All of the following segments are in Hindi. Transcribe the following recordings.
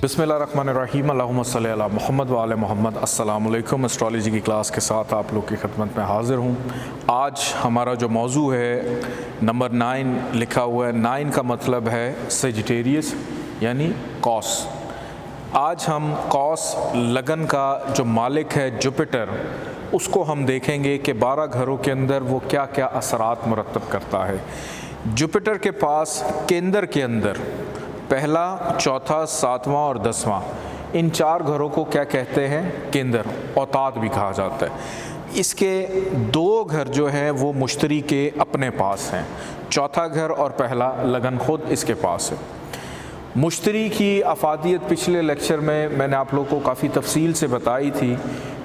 बिस्मिल्लाहिर्रहमानिर्रहीम अल्लाहुम्मा सल्ली अला मुहम्मद व आले मोहम्मद। अस्सलामु अलैकुम। एस्ट्रोलॉजी की क्लास के साथ आप लोग की खिदमत में हाज़िर हूँ। आज हमारा जो मौजू है नंबर 9 लिखा हुआ है। 9 का मतलब है सेजिटेरियस यानी कॉस। आज हम कॉस लगन का जो मालिक है जुपिटर, उसको हम देखेंगे कि 12 घरों के अंदर वो क्या क्या असरात मुरतब करता है। जुपिटर के पास केंद्र के अंदर पहला, चौथा, 7वां और 10वां, इन 4 घरों को क्या कहते हैं? केंद्र, औताद भी कहा जाता है। इसके 2 घर जो हैं वो मुश्तरी के अपने पास हैं। चौथा घर और पहला लगन खुद इसके पास है। मुश्तरी की अफादियत पिछले लेक्चर में मैंने आप लोगों को काफ़ी तफसील से बताई थी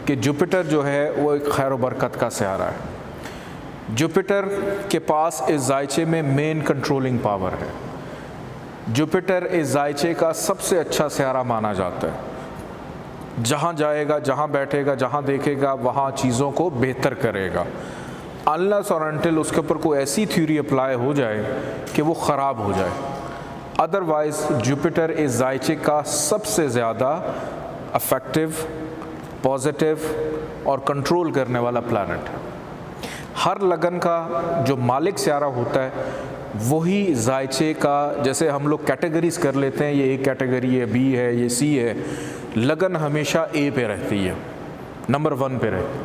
कि जुपिटर जो है वो एक खैर बरकत का सहारा है। जुपिटर के पास इस जायचे में मेन कंट्रोलिंग पावर है। जुपिटर इस जायचे का सबसे अच्छा सहारा माना जाता है। जहाँ जाएगा, जहाँ बैठेगा, जहाँ देखेगा, वहाँ चीज़ों को बेहतर करेगा। अनलेस और अनटिल उसके ऊपर कोई ऐसी थ्योरी अप्लाई हो जाए कि वो ख़राब हो जाए, अदरवाइज़ जुपिटर इस जायचे का सबसे ज़्यादा अफेक्टिव, पॉजिटिव और कंट्रोल करने वाला प्लैनेट है। हर लगन का जो मालिक सहारा होता है वही जायचे का, जैसे हम लोग कैटेगरीज कर लेते हैं, ये ए कैटेगरी है, बी है, ये सी है, लगन हमेशा ए पे रहती है, नंबर 1 पे रहती है।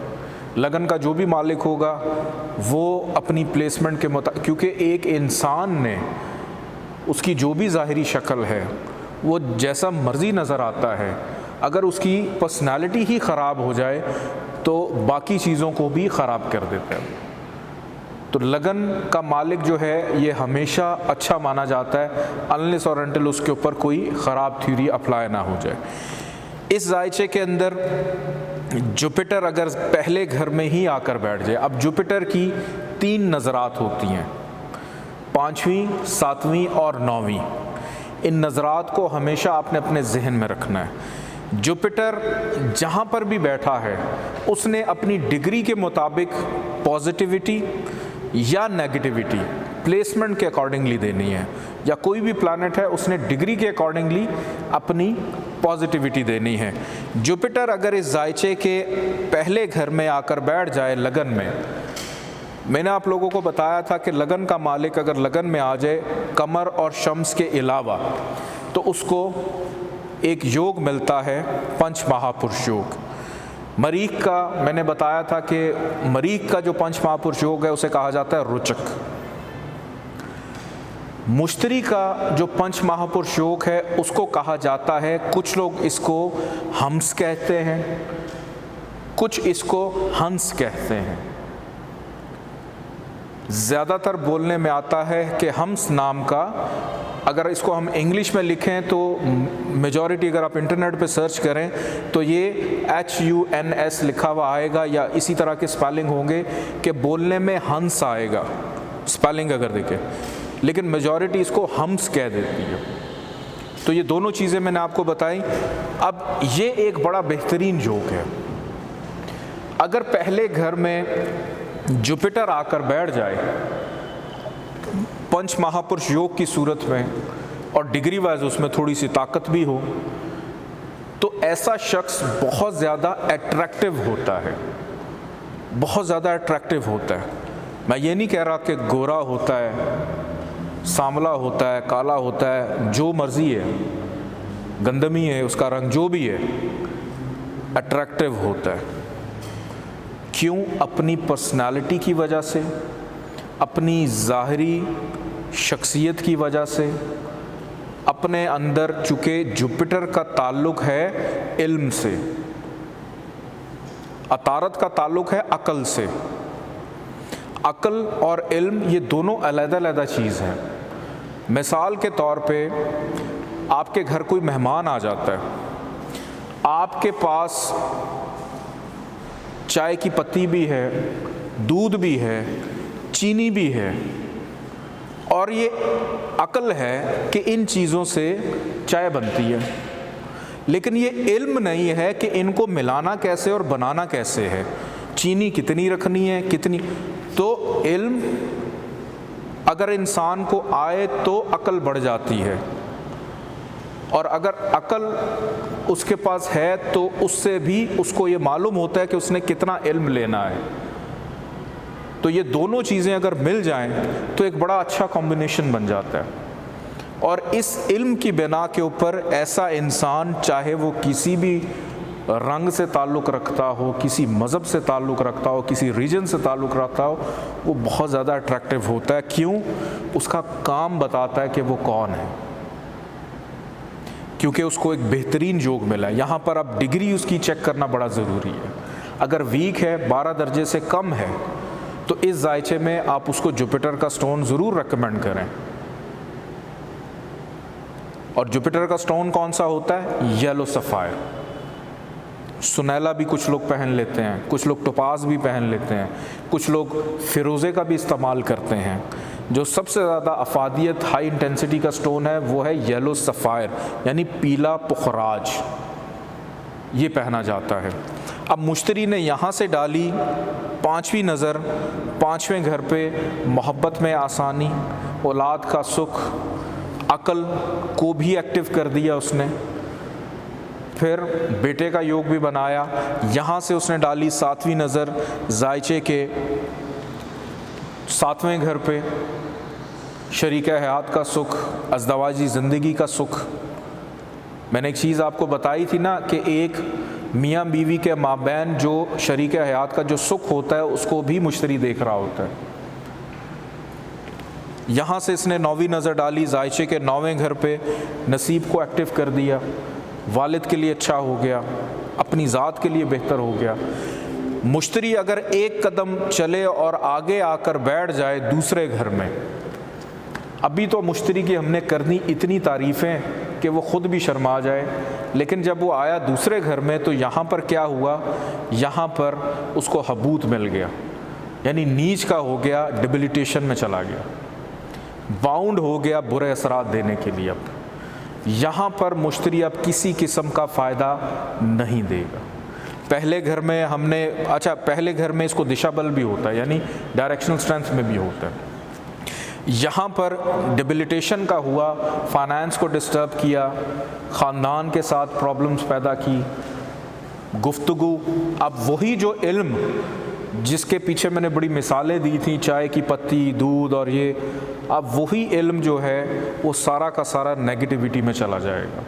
लगन का जो भी मालिक होगा वो अपनी प्लेसमेंट के मुताबिक, क्योंकि एक इंसान ने उसकी जो भी ज़ाहिरी शक्ल है वो जैसा मर्ज़ी नज़र आता है, अगर उसकी पर्सनालिटी ही ख़राब हो जाए तो बाकी चीज़ों को भी ख़राब कर देता है। तो लगन का मालिक जो है ये हमेशा अच्छा माना जाता है, अनलेस और अनटिल उसके ऊपर कोई ख़राब थ्योरी अप्लाई ना हो जाए। इस जायचे के अंदर जुपिटर अगर पहले घर में ही आकर बैठ जाए, अब जुपिटर की 3 नज़रात होती हैं, 5वीं, 7वीं और 9वीं। इन नज़रात को हमेशा आपने अपने जहन में रखना है। जुपिटर जहाँ पर भी बैठा है उसने अपनी डिग्री के मुताबिक पॉजिटिविटी या नेगेटिविटी प्लेसमेंट के अकॉर्डिंगली देनी है, या कोई भी प्लैनेट है उसने डिग्री के अकॉर्डिंगली अपनी पॉजिटिविटी देनी है। जुपिटर अगर इस जायचे के पहले घर में आकर बैठ जाए लगन में, मैंने आप लोगों को बताया था कि लगन का मालिक अगर लगन में आ जाए कमर और शम्स के अलावा, तो उसको एक योग मिलता है, पंच महापुरुष योग। मरीख का मैंने बताया था कि मरीख का जो पंच महापुरुष योग है उसे कहा जाता है रुचक। मुश्तरी का जो पंच महापुरुष योग है उसको कहा जाता है, कुछ लोग इसको हम्स कहते हैं, कुछ इसको हंस कहते हैं। ज़्यादातर बोलने में आता है कि हम्स नाम का, अगर इसको हम इंग्लिश में लिखें तो मेजॉरिटी, अगर आप इंटरनेट पे सर्च करें तो ये HUNS लिखा हुआ आएगा, या इसी तरह के स्पेलिंग होंगे कि बोलने में हंस आएगा स्पेलिंग अगर देखें, लेकिन मेजॉरिटी इसको हम्स कह देती है। तो ये दोनों चीज़ें मैंने आपको बताई। अब ये एक बड़ा बेहतरीन योग है। अगर पहले घर में जुपिटर आकर बैठ जाए पंच महापुरुष योग की सूरत में, और डिग्री वाइज उसमें थोड़ी सी ताकत भी हो, तो ऐसा शख्स बहुत ज़्यादा अट्रैक्टिव होता है, बहुत ज़्यादा अट्रैक्टिव होता है। मैं ये नहीं कह रहा कि गोरा होता है, सांवला होता है, काला होता है, जो मर्ज़ी है, गंदमी है उसका रंग, जो भी है, अट्रैक्टिव होता है। क्यों? अपनी पर्सनालिटी की वजह से, अपनी ज़ाहिरी शख्सियत की वजह से, अपने अंदर, चूँकि जुपिटर का ताल्लुक़ है इल्म से, अतारत का ताल्लुक़ है अक़ल से। अक़ल और इल्म ये दोनों अलग-अलग चीज़ हैं। मिसाल के तौर पे आपके घर कोई मेहमान आ जाता है, आपके पास चाय की पत्ती भी है, दूध भी है, चीनी भी है, और ये अक्ल है कि इन चीज़ों से चाय बनती है, लेकिन ये इल्म नहीं है कि इनको मिलाना कैसे और बनाना कैसे है, चीनी कितनी रखनी है, कितनी। तो इल्म अगर इंसान को आए तो अक्ल बढ़ जाती है। और अगर अकल उसके पास है तो उससे भी उसको ये मालूम होता है कि उसने कितना इल्म लेना है। तो ये दोनों चीज़ें अगर मिल जाएं तो एक बड़ा अच्छा कॉम्बिनेशन बन जाता है। और इस इल्म की बिना के ऊपर ऐसा इंसान, चाहे वो किसी भी रंग से ताल्लुक़ रखता हो, किसी मज़हब से ताल्लुक़ रखता हो, किसी रीजन से ताल्लुक़ रखता हो, वो बहुत ज़्यादा अट्रैक्टिव होता है। क्यों? उसका काम बताता है कि वो कौन है, क्योंकि उसको एक बेहतरीन योग मिला है। यहाँ पर अब डिग्री उसकी चेक करना बड़ा ज़रूरी है। अगर वीक है, 12 दर्जे से कम है, तो इस जायचे में आप उसको जुपिटर का स्टोन ज़रूर रेकमेंड करें। और जुपिटर का स्टोन कौन सा होता है? Yellow sapphire. सुनैला भी कुछ लोग पहन लेते हैं, कुछ लोग टोपाज भी पहन लेते हैं, कुछ लोग फिरोज़े का भी इस्तेमाल करते हैं। जो सबसे ज़्यादा अफादियत, हाई इंटेंसिटी का स्टोन है वो है येलो सफ़ायर, यानी पीला पुखराज, ये पहना जाता है। अब मुश्तरी ने यहाँ से डाली 5वीं नज़र, 5वें घर पे मोहब्बत में आसानी, औलाद का सुख, अकल को भी एक्टिव कर दिया उसने। फिर बेटे का योग भी बनाया। यहाँ से उसने डाली 7वीं नज़र जायचे के 7वें घर पे, शरीक हयात का सुख, अज़दवाजी ज़िंदगी का सुख। मैंने एक चीज़ आपको बताई थी ना कि एक मियाँ बीवी के माबैन जो शरीक हयात का जो सुख होता है उसको भी मुश्तरी देख रहा होता है। यहाँ से इसने 9वीं नज़र डाली जायचे के 9वें घर पे, नसीब को एक्टिव कर दिया, वालिद के लिए अच्छा हो गया, अपनी ज़ात के लिए बेहतर हो गया। मुश्तरी अगर एक कदम चले और आगे आकर बैठ जाए दूसरे घर में, अभी तो मुश्तरी की हमने करनी इतनी तारीफ़ें कि वो ख़ुद भी शर्मा जाए, लेकिन जब वो आया दूसरे घर में तो यहाँ पर क्या हुआ? यहाँ पर उसको हबूत मिल गया, यानी नीच का हो गया, डिबिलिटेशन में चला गया, बाउंड हो गया बुरे असरात देने के लिए। अब यहाँ पर मुश्तरी अब किसी किस्म का फ़ायदा नहीं देगा। पहले घर में हमने, अच्छा पहले घर में इसको दिशा बल भी होता है, यानी डायरेक्शनल स्ट्रेंथ में भी होता है। यहाँ पर डिबिलिटेशन का हुआ, फाइनेंस को डिस्टर्ब किया, ख़ानदान के साथ प्रॉब्लम्स पैदा की, गुफ्तगू। अब वही जो इल्म जिसके पीछे मैंने बड़ी मिसालें दी थी, चाय की पत्ती, दूध और ये, अब वही इल्म जो है वो सारा का सारा नेगेटिविटी में चला जाएगा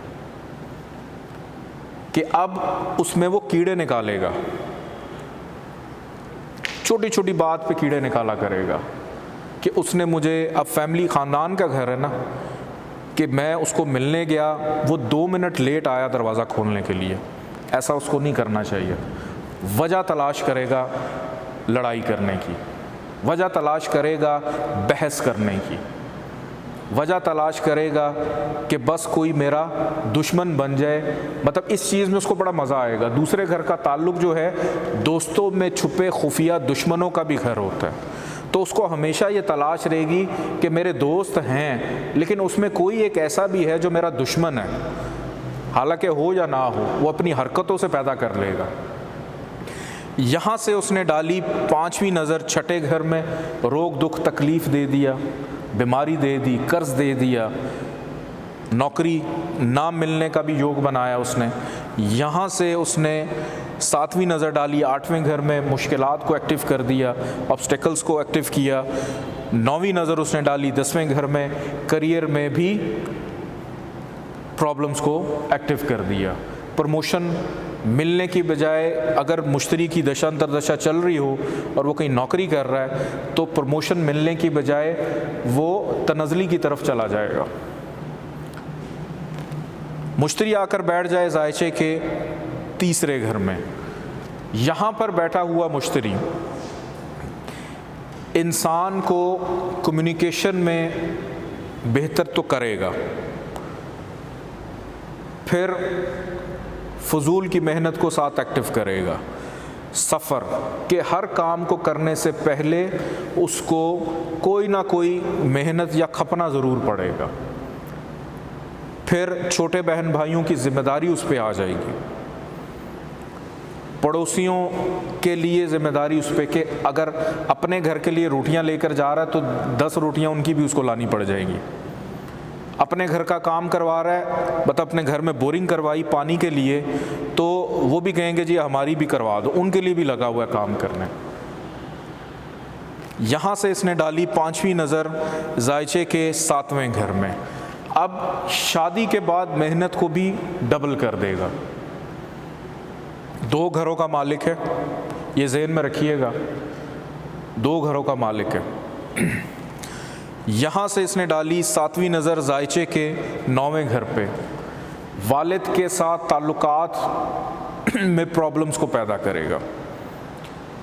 कि अब उसमें वो कीड़े निकालेगा, छोटी छोटी बात पे कीड़े निकाला करेगा कि उसने मुझे, अब फैमिली ख़ानदान का घर है ना, कि मैं उसको मिलने गया, वो 2 मिनट लेट आया दरवाज़ा खोलने के लिए। ऐसा उसको नहीं करना चाहिए। वजह तलाश करेगा लड़ाई करने की, वजह तलाश करेगा बहस करने की, वजह तलाश करेगा कि बस कोई मेरा दुश्मन बन जाए। मतलब इस चीज़ में उसको बड़ा मज़ा आएगा। दूसरे घर का ताल्लुक़ जो है, दोस्तों में छुपे खुफिया दुश्मनों का भी घर होता है, तो उसको हमेशा ये तलाश रहेगी कि मेरे दोस्त हैं लेकिन उसमें कोई एक ऐसा भी है जो मेरा दुश्मन है, हालांकि हो या ना हो, वो अपनी हरकतों से पैदा कर लेगा। यहाँ से उसने डाली 5वीं नज़र 6ठे घर में, रोग दुख तकलीफ़ दे दिया, बीमारी दे दी, कर्ज दे दिया, नौकरी ना मिलने का भी योग बनाया उसने। यहाँ से उसने 7वीं नज़र डाली 8वें घर में, मुश्किलात को एक्टिव कर दिया, ऑब्स्टेकल्स को एक्टिव किया। 9वीं नज़र उसने डाली 10वें घर में, करियर में भी प्रॉब्लम्स को एक्टिव कर दिया। प्रमोशन मिलने की बजाय, अगर मुश्तरी की दशा अंतरदशा चल रही हो और वो कहीं नौकरी कर रहा है तो प्रमोशन मिलने की बजाय वो तनज़ली की तरफ चला जाएगा। मुश्तरी आकर बैठ जाए जायचे के 3रे घर में, यहाँ पर बैठा हुआ मुश्तरी इंसान को कम्युनिकेशन में बेहतर तो करेगा, फिर फजूल की मेहनत को साथ एक्टिव करेगा। सफ़र के हर काम को करने से पहले उसको कोई ना कोई मेहनत या खपना ज़रूर पड़ेगा। फिर छोटे बहन भाइयों की ज़िम्मेदारी उस पर आ जाएगी, पड़ोसियों के लिए ज़िम्मेदारी उस पर कि अगर अपने घर के लिए रोटियां लेकर जा रहा है तो 10 रोटियां उनकी भी उसको लानी पड़ जाएगी। अपने घर का काम करवा रहा है, मतलब अपने घर में बोरिंग करवाई पानी के लिए, तो वो भी कहेंगे जी हमारी भी करवा दो, उनके लिए भी लगा हुआ है काम करने। यहाँ से इसने डाली पांचवी नज़र जायचे के सातवें घर में। अब शादी के बाद मेहनत को भी डबल कर देगा। 2 घरों का मालिक है, ये ज़हन में रखिएगा, 2 घरों का मालिक है। यहाँ से इसने डाली सातवीं नज़र जायचे के 9वें घर पे। वालिद के साथ ताल्लुकात में प्रॉब्लम्स को पैदा करेगा।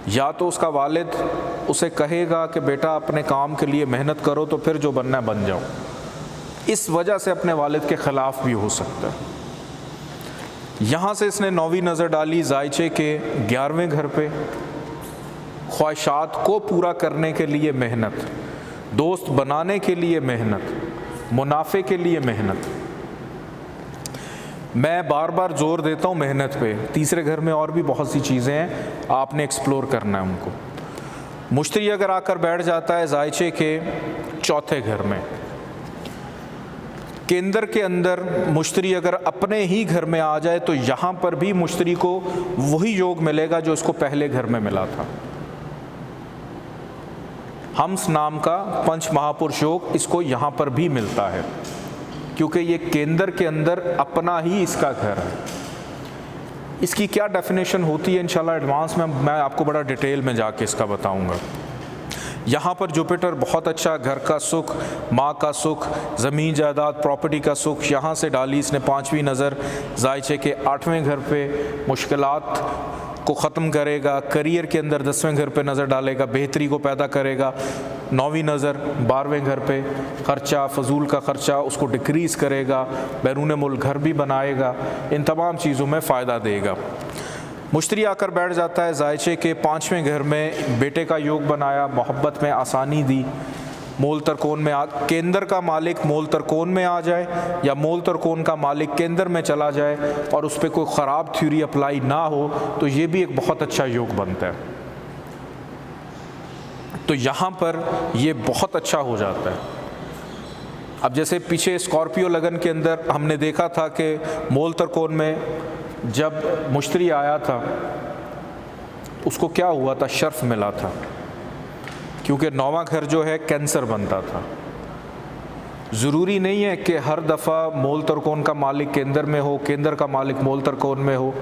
या तो उसका वालिद उसे कहेगा कि बेटा अपने काम के लिए मेहनत करो, तो फिर जो बनना है बन जाओ, इस वजह से अपने वालिद के ख़िलाफ़ भी हो सकता है। यहाँ से इसने 9वीं नज़र डाली जायचे के 11वें घर पे। ख्वाहिशात को पूरा करने के लिए मेहनत, दोस्त बनाने के लिए मेहनत, मुनाफे के लिए मेहनत। मैं बार बार जोर देता हूँ मेहनत पे। तीसरे घर में और भी बहुत सी चीज़ें हैं, आपने एक्सप्लोर करना है उनको। मुश्तरी अगर आकर बैठ जाता है जायचे के 4थे घर में, केंद्र के अंदर मुश्तरी अगर अपने ही घर में आ जाए तो यहाँ पर भी मुश्तरी को वही योग मिलेगा जो इसको पहले घर में मिला था। हम्स नाम का पंच महापुरुष योग इसको यहाँ पर भी मिलता है, क्योंकि ये केंद्र के अंदर अपना ही इसका घर है। इसकी क्या डेफिनेशन होती है इंशाल्लाह एडवांस में मैं आपको बड़ा डिटेल में जाके इसका बताऊंगा। यहाँ पर जुपिटर बहुत अच्छा, घर का सुख, माँ का सुख, ज़मीन जायदाद प्रॉपर्टी का सुख। यहाँ से डाली इसने 5वीं नज़र जायचे के 8वें घर पे, मुश्किलात को ख़त्म करेगा। करियर के अंदर 10वें घर पे नज़र डालेगा, बेहतरी को पैदा करेगा। 9वीं नज़र 12वें घर पे, ख़र्चा, फजूल का ख़र्चा उसको डिक्रीज़ करेगा, बैरून मुल्क घर भी बनाएगा, इन तमाम चीज़ों में फ़ायदा देगा। मुश्तरी आकर बैठ जाता है जायचे के 5वें घर में, बेटे का योग बनाया, मोहब्बत में आसानी दी। मोल तरकोन में केंद्र का मालिक मोल तरकोन में आ जाए या मोल तरकोन का मालिक केंद्र में चला जाए और उस पर कोई ख़राब थ्योरी अप्लाई ना हो, तो ये भी एक बहुत अच्छा योग बनता है। तो यहाँ पर ये बहुत अच्छा हो जाता है। अब जैसे पीछे स्कॉर्पियो लगन के अंदर हमने देखा था कि मोल तरकोन में जब मुश्तरी आया था उसको क्या हुआ था, शर्फ मिला था, क्योंकि 9वां घर जो है कैंसर बनता था। ज़रूरी नहीं है कि हर दफ़ा मोल तरकोन का मालिक केंद्र में हो, केंद्र का मालिक मोल तरकोन में हो।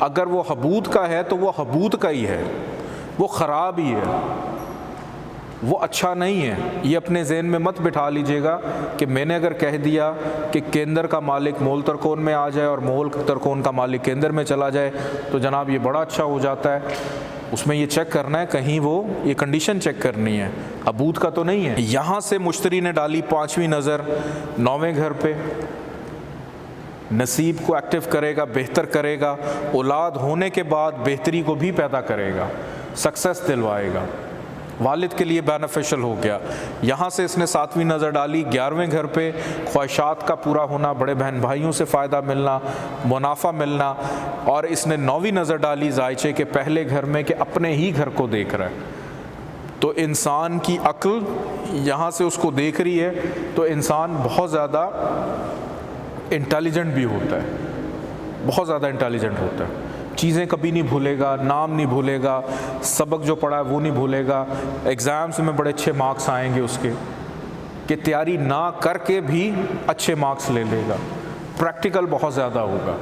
अगर वो हबूद का है तो वो हबूद का ही है, वो ख़राब ही है, वो अच्छा नहीं है। ये अपने ज़हन में मत बिठा लीजिएगा कि मैंने अगर कह दिया कि केंद्र का मालिक मोल तरकोन में आ जाए और मोल तरकोन का मालिक केंद्र में चला जाए तो जनाब ये बड़ा अच्छा हो जाता है। उसमें ये चेक करना है, कहीं वो ये कंडीशन चेक करनी है, अबूद का तो नहीं है। यहाँ से मुश्तरी ने डाली 5वीं नज़र 9वें घर पे। नसीब को एक्टिव करेगा, बेहतर करेगा, औलाद होने के बाद बेहतरी को भी पैदा करेगा, सक्सेस दिलवाएगा, वालिद के लिए बेनिफिशियल हो गया। यहाँ से इसने 7वीं नज़र डाली 11वें घर पे। ख्वाहिशात का पूरा होना, बड़े बहन भाइयों से फ़ायदा मिलना, मुनाफा मिलना। और इसने 9वीं नज़र डाली जायचे के पहले घर में कि अपने ही घर को देख रहा है। तो इंसान की अक्ल यहाँ से उसको देख रही है, तो इंसान बहुत ज़्यादा इंटेलिजेंट भी होता है, बहुत ज़्यादा इंटेलिजेंट होता है। चीज़ें कभी नहीं भूलेगा, नाम नहीं भूलेगा, सबक जो पढ़ा है वो नहीं भूलेगा। एग्ज़ाम्स में बड़े अच्छे मार्क्स आएंगे उसके, कि तैयारी ना करके भी अच्छे मार्क्स ले लेगा। प्रैक्टिकल बहुत ज़्यादा होगा।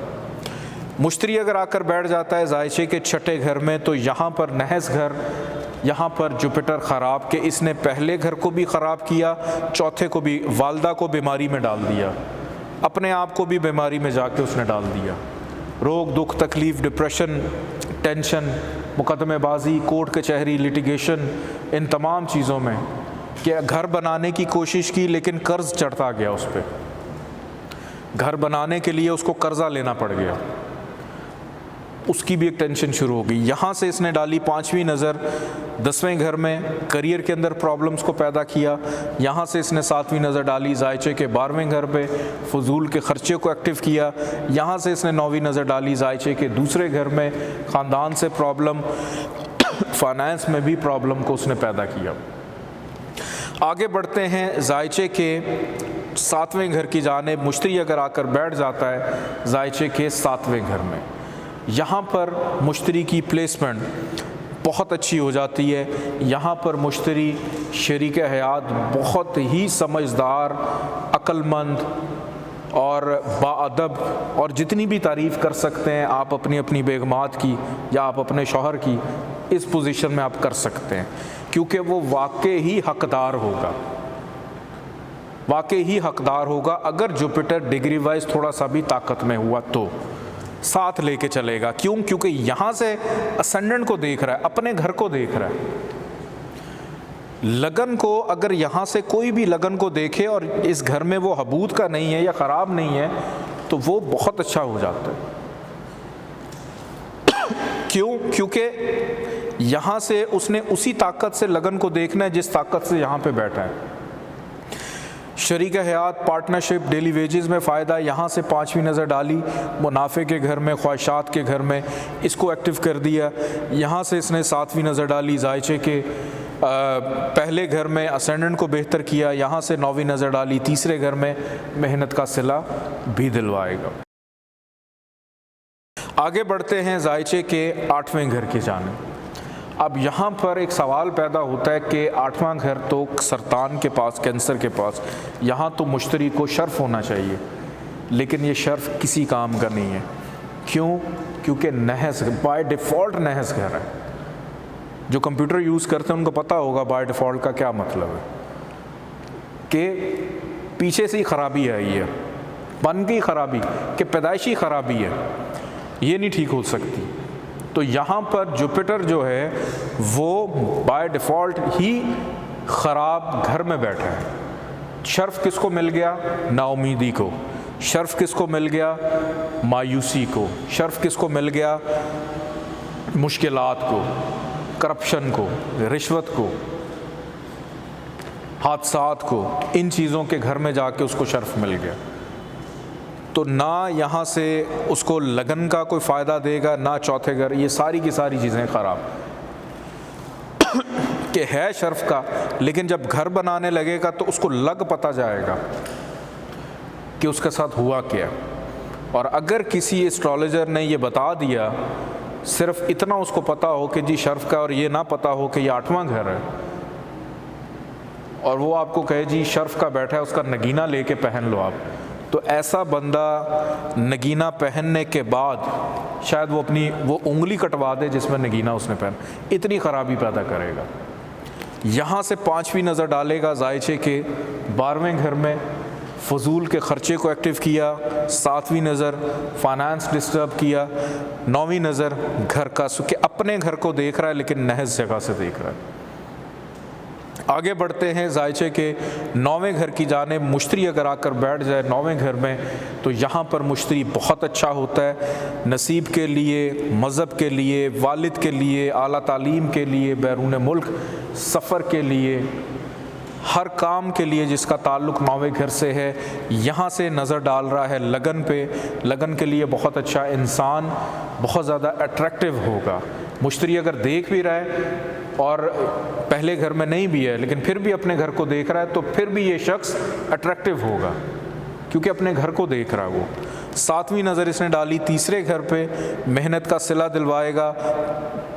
मुश्तरी अगर आकर बैठ जाता है जायचे के 6ठे घर में, तो यहाँ पर नहस घर, यहाँ पर जुपिटर ख़राब, कि इसने पहले घर को भी ख़राब किया, चौथे को भी, वालदा को बीमारी में डाल दिया, अपने आप को भी बीमारी में जाके उसने डाल दिया। रोग, दुख, तकलीफ़, डिप्रेशन, टेंशन, मुकदमेबाजी, कोर्ट कचहरी, लिटिगेशन, इन तमाम चीज़ों में कि घर बनाने की कोशिश की लेकिन कर्ज़ चढ़ता गया उस पर। घर बनाने के लिए उसको कर्ज़ा लेना पड़ गया, उसकी भी एक टेंशन शुरू हो गई। यहाँ से इसने डाली 5वीं नज़र 10वें घर में, करियर के अंदर प्रॉब्लम्स को पैदा किया। यहाँ से इसने 7वीं नज़र डाली जायचे के 12वें घर पे, फजूल के ख़र्चे को एक्टिव किया। यहाँ से इसने 9वीं नज़र डाली जायचे के दूसरे घर में, ख़ानदान से प्रॉब्लम, फाइनेंस में भी प्रॉब्लम को उसने पैदा किया। आगे बढ़ते हैं जायचे के सातवें घर की जानिब मुश्तरी अगर आकर बैठ जाता है जायचे के सातवें घर में, यहाँ पर मुश्तरी की प्लेसमेंट बहुत अच्छी हो जाती है। यहाँ पर मुश्तरी शरीक हयात बहुत ही समझदार, अक्लमंद और बाअदब, और जितनी भी तारीफ़ कर सकते हैं आप अपनी अपनी बेगमात की या आप अपने शौहर की, इस पोजीशन में आप कर सकते हैं, क्योंकि वो वाकई ही हकदार होगा, वाकई ही हकदार होगा। अगर जुपिटर डिग्री वाइज थोड़ा सा भी ताकत में हुआ तो साथ लेके चलेगा। क्यों? क्योंकि यहाँ से असेंडेंट को देख रहा है, अपने घर को देख रहा है। लगन को अगर यहाँ से कोई भी लगन को देखे और इस घर में वो हबूद का नहीं है या ख़राब नहीं है तो वो बहुत अच्छा हो जाता है। क्यों? क्योंकि यहाँ से उसने उसी ताकत से लगन को देखना है जिस ताकत से यहाँ पे बैठा है। शरीक हयात, पार्टनरशिप, डेली वेजेस में फ़ायदा, यहाँ से पाँचवीं नज़र डाली मुनाफे के घर में, ख्वाहिशात के घर में, इसको एक्टिव कर दिया। यहाँ से इसने सातवीं नज़र डाली जायचे के पहले घर में, असेंडेंट को बेहतर किया। यहाँ से नौवीं नज़र डाली तीसरे घर में, मेहनत का सिला भी दिलवाएगा। आगे बढ़ते हैं जायचे के आठवें घर की जानिब। अब यहाँ पर एक सवाल पैदा होता है कि आठवां घर तो सरतान के पास, कैंसर के पास, यहाँ तो मुश्तरी को शर्फ होना चाहिए, लेकिन ये शर्फ किसी काम का नहीं है। क्यों? क्योंकि नहस बाय डिफ़ॉल्ट नहस घर है। जो कंप्यूटर यूज़ करते हैं उनको पता होगा बाय डिफ़ॉल्ट का क्या मतलब है, कि पीछे से ही ख़राबी है, ये बन की ख़राबी, कि पैदाइशी ख़राबी है, ये नहीं ठीक हो सकती। तो यहाँ पर जुपिटर जो है वो बाय डिफ़ॉल्ट ही ख़राब घर में बैठा है। शर्फ किसको मिल गया? नाउमीदी को। शर्फ किसको मिल गया? मायूसी को। शर्फ किसको मिल गया? मुश्किलात को, करप्शन को, रिश्वत को, हादसात को। इन चीज़ों के घर में जाके उसको शर्फ मिल गया। तो ना यहाँ से उसको लगन का कोई फ़ायदा देगा, ना चौथे घर। ये सारी की सारी चीज़ें ख़राब कि है शर्फ का, लेकिन जब घर बनाने लगेगा तो उसको लग पता जाएगा कि उसके साथ हुआ क्या। और अगर किसी एस्ट्रोलॉजर ने ये बता दिया, सिर्फ इतना उसको पता हो कि जी शर्फ का, और ये ना पता हो कि ये आठवां घर है, और वो आपको कहे जी शर्फ का बैठा है, उसका नगीना लेके पहन लो आप, तो ऐसा बंदा नगीना पहनने के बाद शायद वो अपनी वो उंगली कटवा दे जिसमें नगीना उसने पहन, इतनी ख़राबी पैदा करेगा। यहाँ से पाँचवीं नज़र डालेगा जायचे के 12वें घर में, फजूल के ख़र्चे को एक्टिव किया। सातवीं नज़र फाइनेंस डिस्टर्ब किया। नौवीं नज़र घर का सुख, अपने घर को देख रहा है लेकिन नहस जगह से देख रहा है। आगे बढ़ते हैं जायचे के 9वें घर की जानिब। मुश्तरी अगर आकर बैठ जाए 9वें घर में तो यहाँ पर मुश्तरी बहुत अच्छा होता है। नसीब के लिए, मज़हब के लिए, वालिद के लिए, आला तालीम के लिए, बैरून मुल्क सफ़र के लिए, हर काम के लिए जिसका ताल्लुक़ 9वें घर से है, यहाँ से नज़र डाल रहा है लगन पे। लगन के लिए बहुत अच्छा, इंसान बहुत ज़्यादा अट्रैक्टिव होगा। मुश्तरी अगर देख भी रहा है और पहले घर में नहीं भी है लेकिन फिर भी अपने घर को देख रहा है तो फिर भी ये शख्स अट्रैक्टिव होगा, क्योंकि अपने घर को देख रहा है वो। 7वीं नज़र इसने डाली तीसरे घर पे, मेहनत का सिला दिलवाएगा।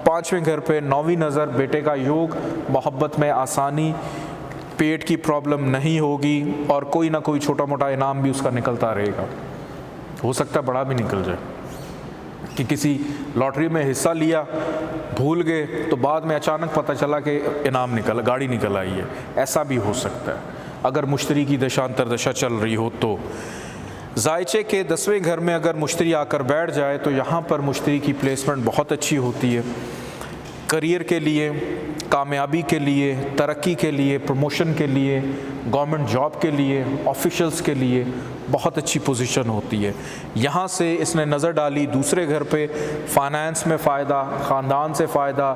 5वें घर पे 9वीं नज़र, बेटे का योग, मोहब्बत में आसानी, पेट की प्रॉब्लम नहीं होगी, और कोई ना कोई छोटा मोटा इनाम भी उसका निकलता रहेगा। हो सकता है बड़ा भी निकल जाए, कि किसी लॉटरी में हिस्सा लिया, भूल गए, तो बाद में अचानक पता चला कि इनाम निकला, गाड़ी निकल आई है। ऐसा भी हो सकता है अगर मुश्तरी की दशा अंतरदशा चल रही हो तो। जायचे के 10वें घर में अगर मुश्तरी आकर बैठ जाए तो यहाँ पर मुश्तरी की प्लेसमेंट बहुत अच्छी होती है। करियर के लिए, कामयाबी के लिए, तरक्की के लिए, प्रमोशन के लिए, गवर्नमेंट जॉब के लिए, ऑफिशल्स के लिए बहुत अच्छी पोजीशन होती है। यहाँ से इसने नज़र डाली दूसरे घर पे, फाइनेंस में फ़ायदा, ख़ानदान से फ़ायदा,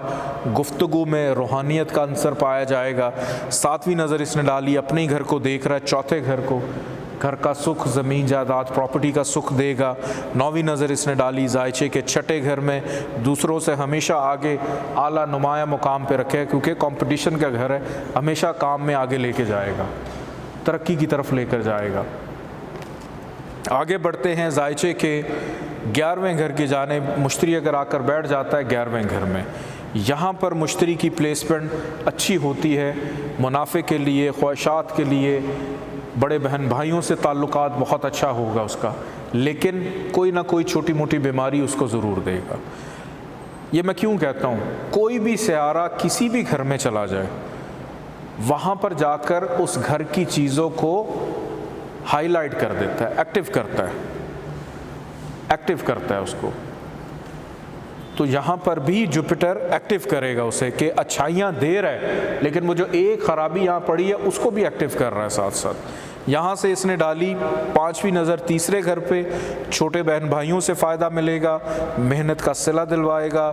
गुफ्तगू में रूहानियत का अंसर पाया जाएगा। 7वीं नज़र इसने डाली, अपने ही घर को देख रहा है, चौथे घर को, घर का सुख, ज़मीन जायदाद, प्रॉपर्टी का सुख देगा। 9वीं नज़र इसने डाली जायचे के 6ठे घर में, दूसरों से हमेशा आगे आला नुमाया मुकाम पे रखे, क्योंकि कंपटीशन का घर है, हमेशा काम में आगे लेके जाएगा। तरक्की की तरफ लेकर जाएगा। आगे बढ़ते हैं जायचे के 11वें घर की जानिब। मुश्तरी अगर आकर बैठ जाता है 11वें घर में, यहाँ पर मुश्तरी की प्लेसमेंट अच्छी होती है मुनाफे के लिए, ख्वाहिशात के लिए, बड़े बहन भाइयों से ताल्लुकात बहुत अच्छा होगा उसका, लेकिन कोई ना कोई छोटी मोटी बीमारी उसको ज़रूर देगा। ये मैं क्यों कहता हूँ, कोई भी सियारा किसी भी घर में चला जाए, वहाँ पर जाकर उस घर की चीज़ों को हाईलाइट कर देता है, एक्टिव करता है उसको। तो यहाँ पर भी जुपिटर एक्टिव करेगा उसे कि अच्छाइयाँ दे रहा है, लेकिन वो जो एक ख़राबी यहाँ पड़ी है उसको भी एक्टिव कर रहा है साथ साथ। यहाँ से इसने डाली 5वीं नज़र तीसरे घर पे, छोटे बहन भाइयों से फ़ायदा मिलेगा, मेहनत का सिला दिलवाएगा।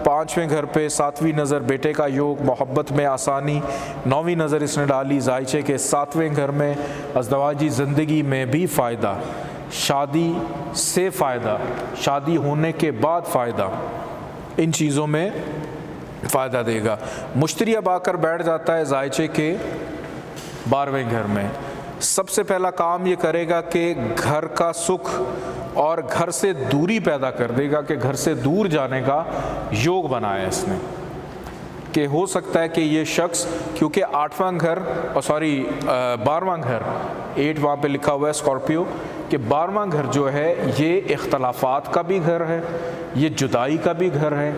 5वें घर पे 7वीं नज़र बेटे का योग, मोहब्बत में आसानी। 9वीं नज़र इसने डाली जायचे के 7वें घर में, अज़दवाजी ज़िंदगी में भी फ़ायदा, शादी से फ़ायदा, शादी होने के बाद फ़ायदा, इन चीज़ों में फ़ायदा देगा। मुश्तरी अब आकर बैठ जाता है जायचे के 12वें घर में। सबसे पहला काम ये करेगा कि घर का सुख और घर से दूरी पैदा कर देगा, कि घर से दूर जाने का योग बनाया इसने, कि हो सकता है कि ये शख्स, क्योंकि 8वां घर 12वां घर 8 वहाँ पे लिखा हुआ है स्कॉर्पियो, कि 12वां घर जो है ये इख्तलाफात का भी घर है, ये जुदाई का भी घर है,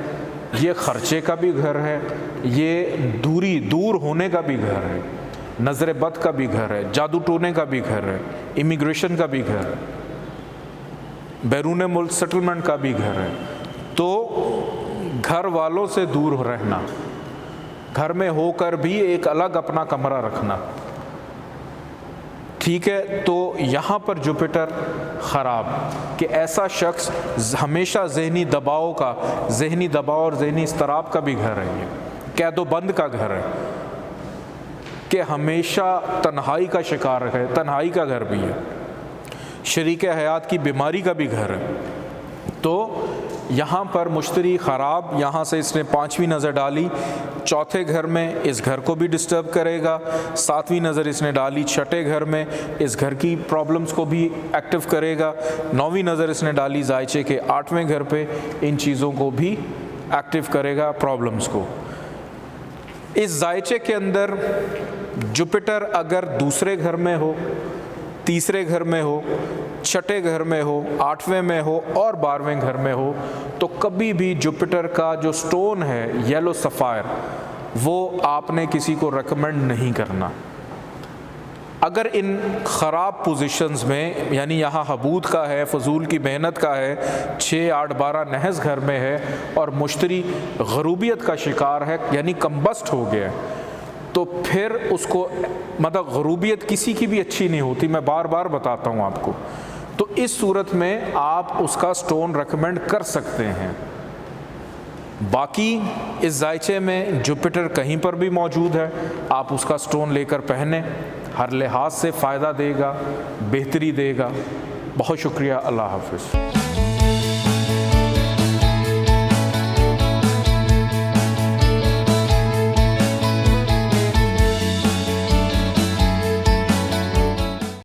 ये ख़र्चे का भी घर है, ये दूर होने का भी घर है, नज़र बद का भी घर है, जादू टोने का भी घर है, इमिग्रेशन का भी घर है, बैरून मुल्क सेटलमेंट का भी घर है। तो घर वालों से दूर रहना, घर में होकर भी एक अलग अपना कमरा रखना, ठीक है। तो यहाँ पर जुपिटर ख़राब, कि ऐसा शख्स हमेशा जहनी दबाव और जहनी इस्तराब का भी घर है, ये कैदोबंद का घर है, कि हमेशा तन्हाई का शिकार है, तन्हाई का घर भी है, शरीक हयात की बीमारी का भी घर है। तो यहाँ पर मुश्तरी ख़राब, यहाँ से इसने 5वीं नज़र डाली 4थे घर में, इस घर को भी डिस्टर्ब करेगा। 7वीं नज़र इसने डाली 6ठे घर में, इस घर की प्रॉब्लम्स को भी एक्टिव करेगा। 9वीं नज़र इसने डाली जायचे के 8वें घर पे, इन चीज़ों को भी एक्टिव करेगा, प्रॉब्लम्स को। इस जायचे के अंदर जुपिटर अगर दूसरे घर में हो, तीसरे घर में हो, 6ठे घर में हो, 8वें में हो और 12वें घर में हो, तो कभी भी जुपिटर का जो स्टोन है येलो सफ़ायर, वो आपने किसी को रेकमेंड नहीं करना। अगर इन ख़राब पोजीशंस में, यानी यहाँ हबूद का है, फजूल की मेहनत का है, 6, 8, 12 नहस घर में है और मुश्तरी गरूबियत का शिकार है, यानी कम्बस्ट हो गया है, तो फिर उसको, मतलब गरूबियत किसी की भी अच्छी नहीं होती, मैं बार बार बताता हूँ आपको। तो इस सूरत में आप उसका स्टोन रेकमेंड कर सकते हैं। बाकी इस जायचे में जुपिटर कहीं पर भी मौजूद है, आप उसका स्टोन लेकर पहने, हर लिहाज से फ़ायदा देगा, बेहतरी देगा। बहुत शुक्रिया, अल्लाह हाफ़िज़।